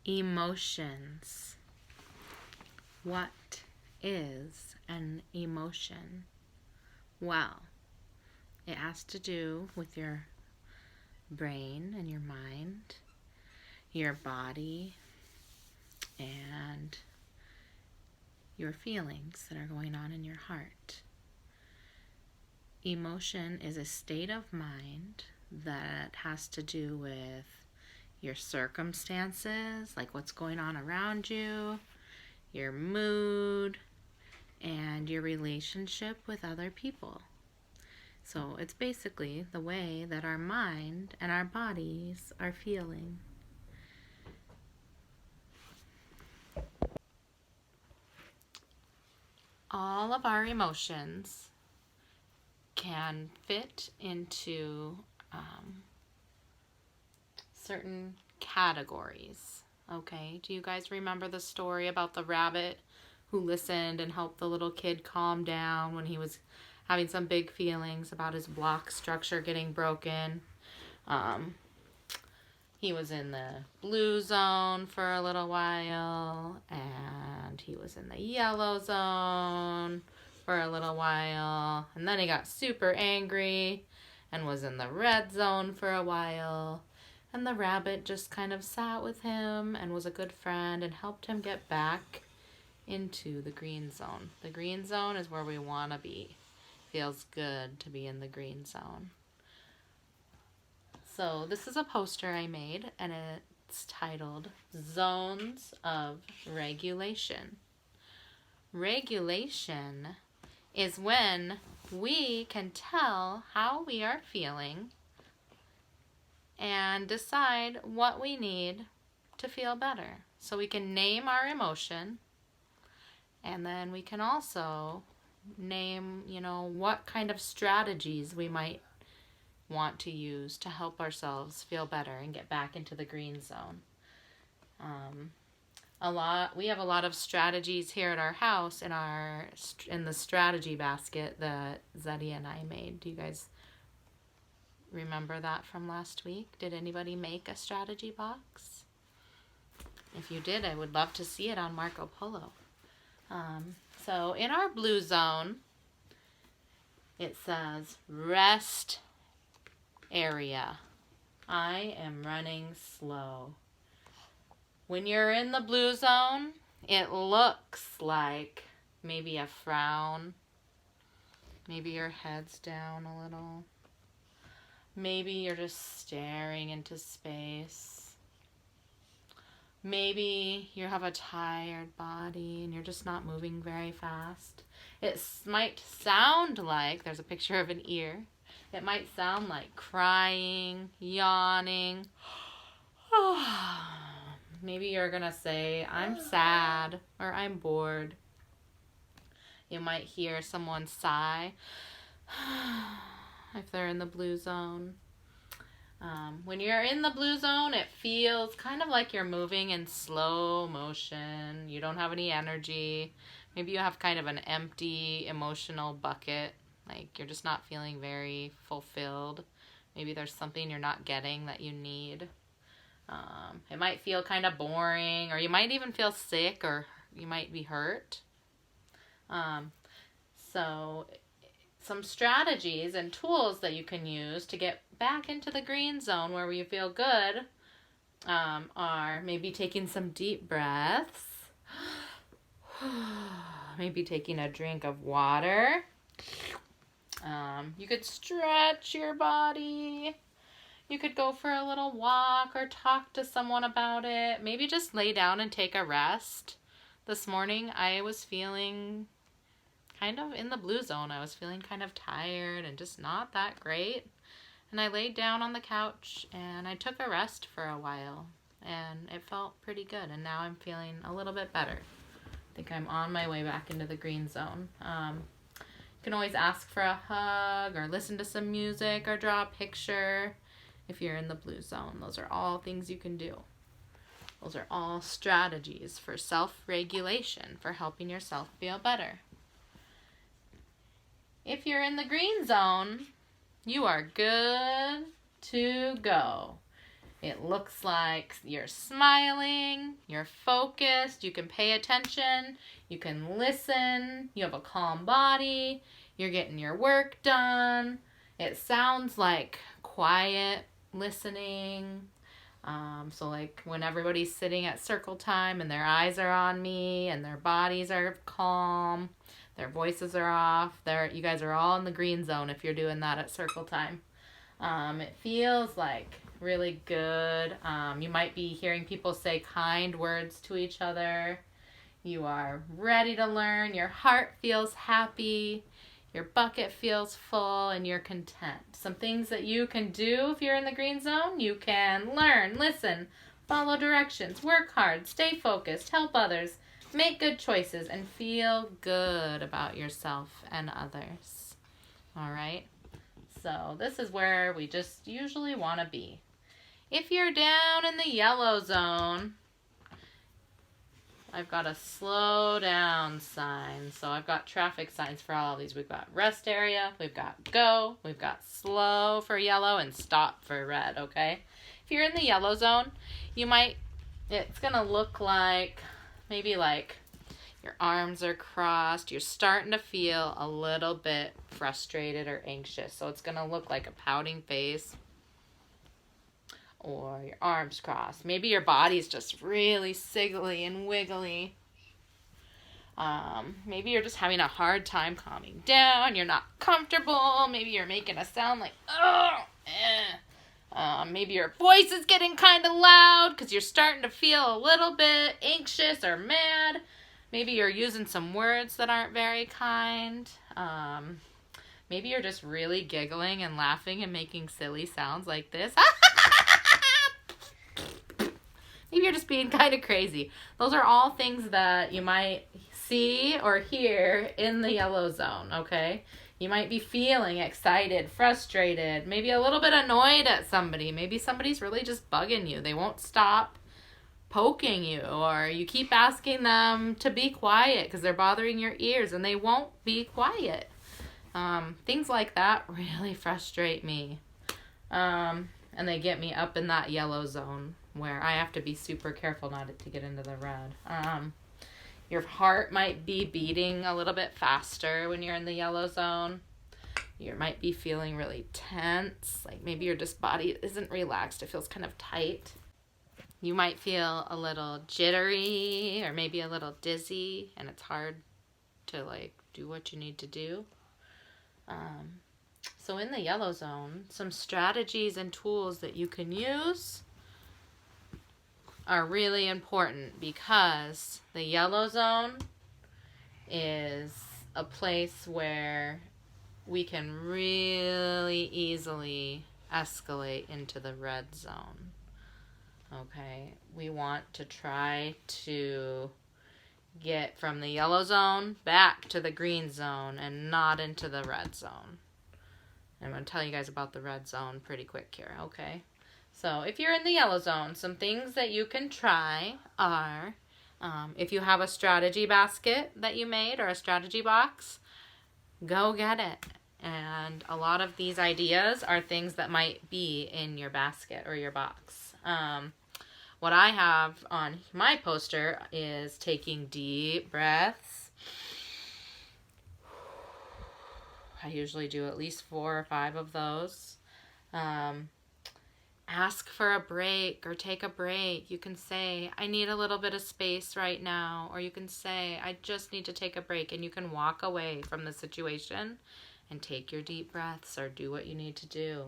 Emotions. What is an emotion? Well, it has to do with your brain and your mind, your body, and your feelings that are going on in your heart. Emotion is a state of mind that has to do with your circumstances, like what's going on around you, your mood, and your relationship with other people. So it's basically the way that our mind and our bodies are feeling. All of our emotions can fit into certain categories. Okay, do you guys remember the story about the rabbit who listened and helped the little kid calm down when he was having some big feelings about his block structure getting broken? He was in the blue zone for a little while, and he was in the yellow zone for a little while, and then he got super angry and was in the red zone for a while. And the rabbit just kind of sat with him and was a good friend and helped him get back into the green zone. The green zone is where we want to be. Feels good to be in the green zone. So this is a poster I made, and it's titled Zones of Regulation. Regulation is when we can tell how we are feeling and decide what we need to feel better. So we can name our emotion, and then we can also name, what kind of strategies we might want to use to help ourselves feel better and get back into the green zone. We have a lot of strategies here at our house in the strategy basket that Zeddy and I made. Do you guys remember that from last week? Did anybody make a strategy box? If you did, I would love to see it on Marco Polo. So in our blue zone, it says rest area. I am running slow. When you're in the blue zone, it looks like maybe a frown. Maybe your head's down a little. Maybe you're just staring into space. Maybe you have a tired body and you're just not moving very fast. It might sound like, there's a picture of an ear. It might sound like crying, yawning. Maybe you're going to say, I'm sad, or I'm bored. You might hear someone sigh if they're in the blue zone. When you're in the blue zone, it feels kind of like you're moving in slow motion. You don't have any energy. Maybe you have kind of an empty emotional bucket. Like you're just not feeling very fulfilled. Maybe there's something you're not getting that you need. It might feel kind of boring, or you might even feel sick, or you might be hurt. So some strategies and tools that you can use to get back into the green zone where you feel good are maybe taking some deep breaths, maybe taking a drink of water. You could stretch your body. You could go for a little walk or talk to someone about it. Maybe just lay down and take a rest. This morning I was feeling kind of in the blue zone. I was feeling kind of tired and just not that great. And I laid down on the couch and I took a rest for a while. And it felt pretty good. And now I'm feeling a little bit better. I think I'm on my way back into the green zone. You can always ask for a hug or listen to some music or draw a picture if you're in the blue zone. Those are all things you can do. Those are all strategies for self-regulation, for helping yourself feel better. If you're in the green zone, you are good to go. It looks like you're smiling, you're focused, you can pay attention, you can listen, you have a calm body, you're getting your work done. It sounds like quiet listening. So like when everybody's sitting at circle time and their eyes are on me and their bodies are calm, their voices are off, you guys are all in the green zone if you're doing that at circle time. It feels like really good. You might be hearing people say kind words to each other. You are ready to learn. Your heart feels happy. Your bucket feels full and you're content. Some things that you can do if you're in the green zone: you can learn, listen, follow directions, work hard, stay focused, help others, make good choices, and feel good about yourself and others. All right? So this is where we just usually want to be. If you're down in the yellow zone, I've got a slow down sign. So I've got traffic signs for all of these. We've got rest area, we've got go, we've got slow for yellow, and stop for red, okay? If you're in the yellow zone, it's going to look like maybe like your arms are crossed. You're starting to feel a little bit frustrated or anxious. So it's going to look like a pouting face or your arms crossed. Maybe your body's just really siggly and wiggly. Maybe you're just having a hard time calming down. You're not comfortable. Maybe you're making a sound like, oh, maybe your voice is getting kind of loud because you're starting to feel a little bit anxious or mad. Maybe you're using some words that aren't very kind. Maybe you're just really giggling and laughing and making silly sounds like this. Maybe you're just being kind of crazy. Those are all things that you might see or hear in the yellow zone, okay? You might be feeling excited, frustrated, maybe a little bit annoyed at somebody. Maybe somebody's really just bugging you. They won't stop poking you, or you keep asking them to be quiet because they're bothering your ears and they won't be quiet. Things like that really frustrate me. And they get me up in that yellow zone where I have to be super careful not to get into the red. Your heart might be beating a little bit faster when you're in the yellow zone. You might be feeling really tense, like maybe your just body isn't relaxed. It feels kind of tight. You might feel a little jittery or maybe a little dizzy, and it's hard to like do what you need to do. So in the yellow zone, some strategies and tools that you can use are really important because the yellow zone is a place where we can really easily escalate into the red zone. Okay, we want to try to get from the yellow zone back to the green zone and not into the red zone. I'm going to tell you guys about the red zone pretty quick here, okay? So if you're in the yellow zone, some things that you can try are, if you have a strategy basket that you made or a strategy box, go get it. And a lot of these ideas are things that might be in your basket or your box. What I have on my poster is taking deep breaths. I usually do at least 4 or 5 of those. Ask for a break or take a break. You can say, I need a little bit of space right now. Or you can say, I just need to take a break. And you can walk away from the situation and take your deep breaths or do what you need to do.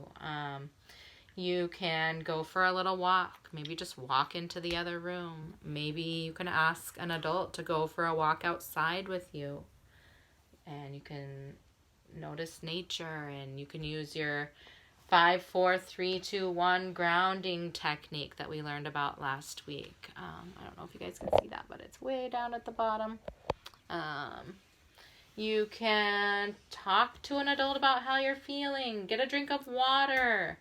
You can go for a little walk. Maybe just walk into the other room. Maybe you can ask an adult to go for a walk outside with you. And you can notice nature, and you can use your 5, 4, 3, 2, 1 grounding technique that we learned about last week. I don't know if you guys can see that, but it's way down at the bottom. You can talk to an adult about how you're feeling. Get a drink of water.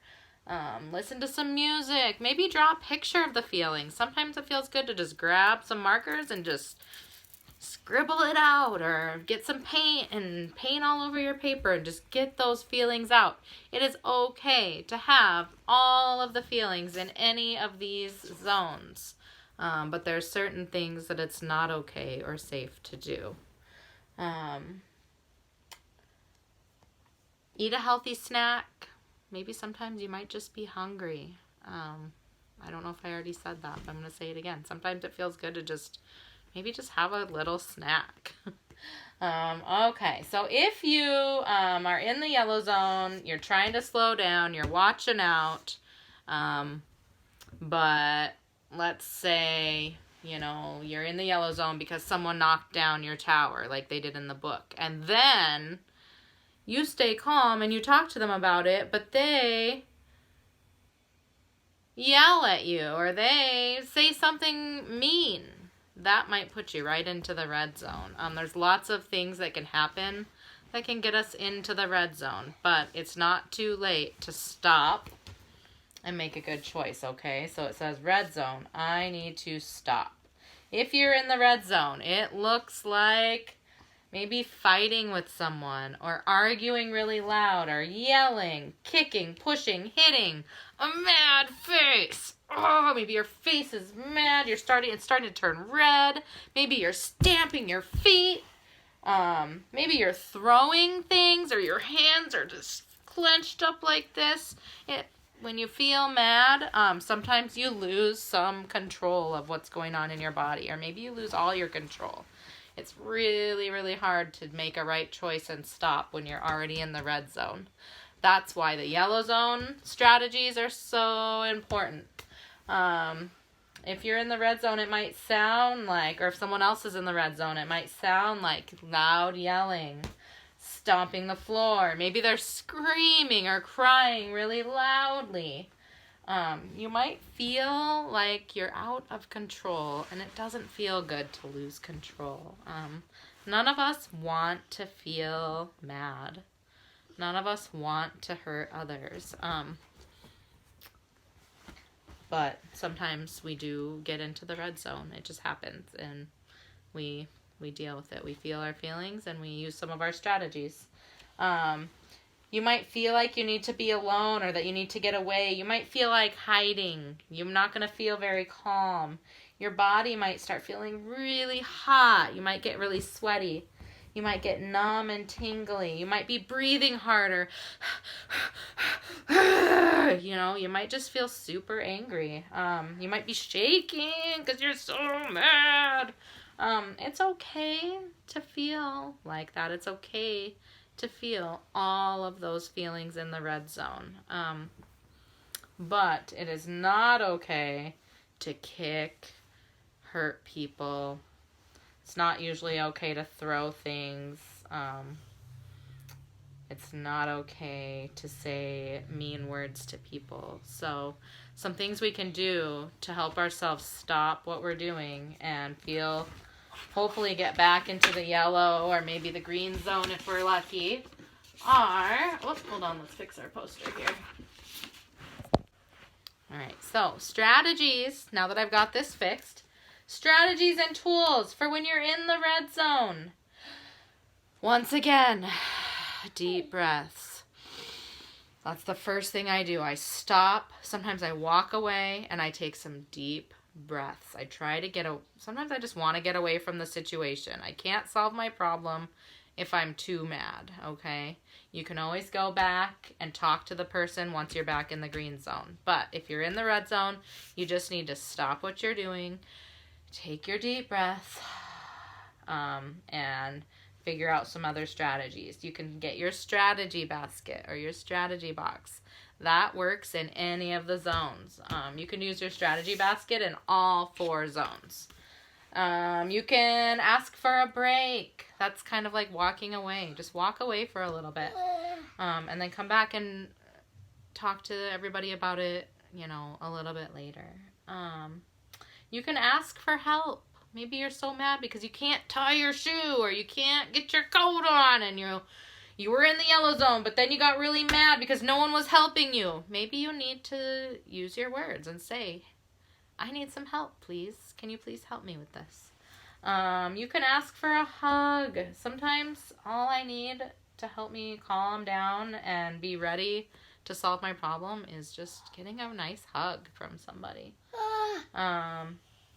Listen to some music. Maybe draw a picture of the feeling. Sometimes it feels good to just grab some markers and just scribble it out, or get some paint and paint all over your paper and just get those feelings out. It is okay to have all of the feelings in any of these zones, but there's certain things that it's not okay or safe to do. Eat a healthy snack. Maybe sometimes you might just be hungry. I don't know if I already said that, but I'm going to say it again. Sometimes it feels good to maybe just have a little snack. Okay, so if you are in the yellow zone, you're trying to slow down, you're watching out, but let's say, you're in the yellow zone because someone knocked down your tower like they did in the book, and then you stay calm and you talk to them about it, but they yell at you or they say something mean. That might put you right into the red zone. There's lots of things that can happen that can get us into the red zone, but it's not too late to stop and make a good choice, okay? So it says red zone. I need to stop. If you're in the red zone, it looks like maybe fighting with someone or arguing really loud or yelling, kicking, pushing, hitting, a mad face. Oh, maybe your face is mad. It's starting to turn red. Maybe you're stamping your feet. Maybe you're throwing things or your hands are just clenched up like this. When you feel mad, sometimes you lose some control of what's going on in your body, or maybe you lose all your control. It's really, really hard to make a right choice and stop when you're already in the red zone. That's why the yellow zone strategies are so important. If you're in the red zone, it might sound like, or if someone else is in the red zone, it might sound like loud yelling, stomping the floor. Maybe they're screaming or crying really loudly. You might feel like you're out of control, and it doesn't feel good to lose control. None of us want to feel mad. None of us want to hurt others. But sometimes we do get into the red zone. It just happens, and we deal with it. We feel our feelings, and we use some of our strategies. You might feel like you need to be alone or that you need to get away. You might feel like hiding. You're not going to feel very calm. Your body might start feeling really hot. You might get really sweaty. You might get numb and tingly. You might be breathing harder. You might just feel super angry. You might be shaking because you're so mad. It's okay to feel like that. It's okay to feel all of those feelings in the red zone. But it is not okay to kick, hurt people. It's not usually okay to throw things. It's not okay to say mean words to people. So some things we can do to help ourselves stop what we're doing and hopefully get back into the yellow or maybe the green zone if we're lucky hold on, let's fix our poster here. All right, so strategies, now that I've got this fixed, strategies and tools for when you're in the red zone. Once again, deep breaths. That's the first thing I do. I stop. Sometimes I walk away and I take some deep breaths. I try to sometimes I just want to get away from the situation. I can't solve my problem if I'm too mad, okay? You can always go back and talk to the person once you're back in the green zone. But if you're in the red zone, you just need to stop what you're doing, take your deep breaths, and figure out some other strategies. You can get your strategy basket or your strategy box. That works in any of the zones. You can use your strategy basket in all 4 zones. You can ask for a break. That's kind of like walking away. Just walk away for a little bit. And then come back and talk to everybody about it, a little bit later. You can ask for help. Maybe you're so mad because you can't tie your shoe or you can't get your coat on and you were in the yellow zone, but then you got really mad because no one was helping you. Maybe you need to use your words and say, I need some help, please. Can you please help me with this? You can ask for a hug. Sometimes all I need to help me calm down and be ready to solve my problem is just getting a nice hug from somebody.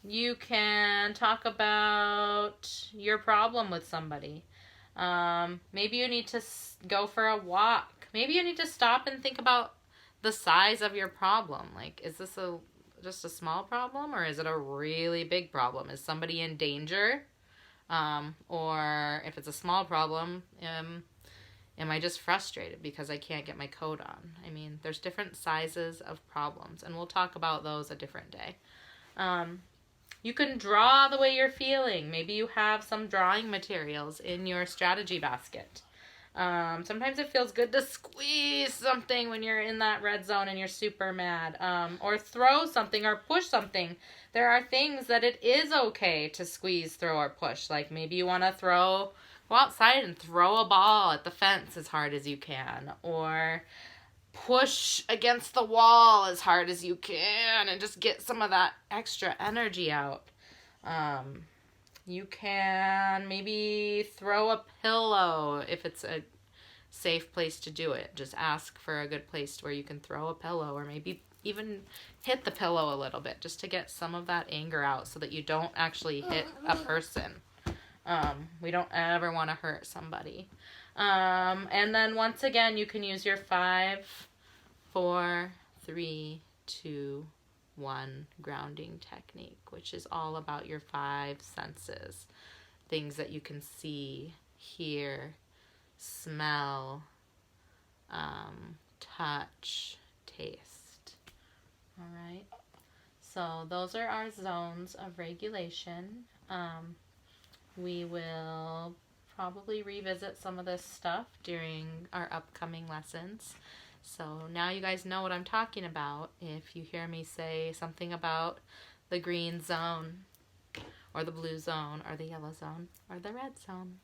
You can talk about your problem with somebody. Maybe you need to go for a walk. Maybe you need to stop and think about the size of your problem. Like, is this just a small problem, or is it a really big problem? Is somebody in danger? Or if it's a small problem, am I just frustrated because I can't get my coat on? I mean, there's different sizes of problems, and we'll talk about those a different day. You can draw the way you're feeling. Maybe you have some drawing materials in your strategy basket. Sometimes it feels good to squeeze something when you're in that red zone and you're super mad. Or throw something or push something. There are things that it is okay to squeeze, throw, or push. Like maybe you want to go outside and throw a ball at the fence as hard as you can. Or push against the wall as hard as you can and just get some of that extra energy out. You can maybe throw a pillow if it's a safe place to do it. Just ask for a good place where you can throw a pillow, or maybe even hit the pillow a little bit just to get some of that anger out so that you don't actually hit a person. We don't ever want to hurt somebody. And then once again, you can use your 5, 4, 3, 2, 1 grounding technique, which is all about your 5 senses. Things that you can see, hear, smell, touch, taste. All right. So those are our zones of regulation. We will probably revisit some of this stuff during our upcoming lessons. So now you guys know what I'm talking about if you hear me say something about the green zone, or the blue zone, or the yellow zone, or the red zone.